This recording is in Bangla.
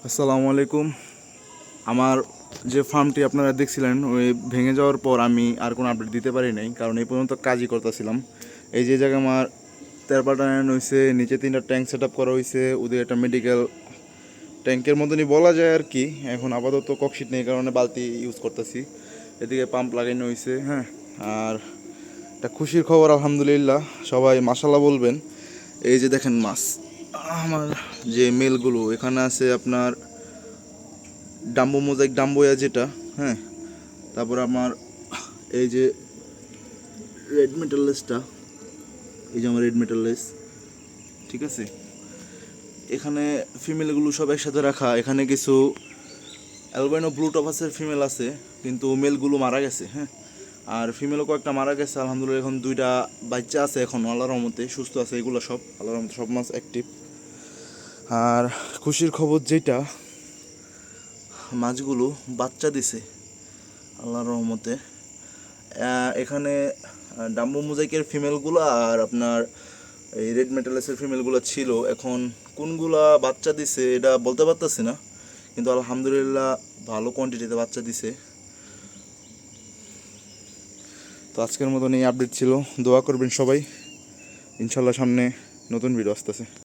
আসসালামু আলাইকুম। আমার যে ফার্মটি আপনারা দেখছিলেন ওই ভেঙে যাওয়ার পর আমি আর কোনো আপডেট দিতে পারি নাই, কারণ এই পর্যন্ত কাজই করতেছিলাম। এই যে জায়গায় আমার তেরপাটা হয়েছে, নিচে 3টা ট্যাঙ্ক সেট আপ করা হয়েছে, ওদের একটা মেডিকেল ট্যাঙ্কের মতনই বলা যায় আর কি। এখন আপাতত ককশিট নেই কারণে বালতি ইউজ করতেছি। এদিকে পাম্প লাগানো হয়েছে। হ্যাঁ, আর একটা খুশির খবর, আলহামদুলিল্লাহ, সবাই মাশাল্লাহ বলবেন। এই যে দেখেন মাছ, আমার যে মেলগুলো এখানে আছে আপনার ডাম্বো মোজাইক ডাম্বোয়া যেটা, হ্যাঁ। তারপর আমার এই যে রেড মেটাল লেসটা, এই যে আমার রেড মেটাল লেস, ঠিক আছে। এখানে ফিমেলগুলো সব একসাথে রাখা। এখানে কিছু অ্যালবাইনো ব্লু টপাসের ফিমেল আছে, কিন্তু মেলগুলো মারা গেছে। হ্যাঁ, আর ফিমেলও কয়েকটা মারা গেছে। আলহামদুলিল্লাহ এখন 2টা বাচ্চা আছে, এখন আল্লাহর রহমতে সুস্থ আছে। এগুলো সব আল্লাহর রহমতে সব মাছ অ্যাক্টিভ। আর খুশির খবর যেটা, মাছগুলো বাচ্চা দিছে আল্লাহর রহমতে। এখানে ডাম্বো মোজাইকের ফিমেলগুলো আর আপনার এই রেড মেটালেসের ফিমেলগুলো ছিল। এখন কোনগুলা বাচ্চা দিছে এটা বলতে পারতেছি না, কিন্তু আলহামদুলিল্লাহ ভালো কোয়ান্টিটিতে বাচ্চা দিছে। তো আজকের মতন এই আপডেট ছিল। দোয়া করবেন সবাই, ইনশাল্লাহ সামনে নতুন ভিডিও আসতেছে।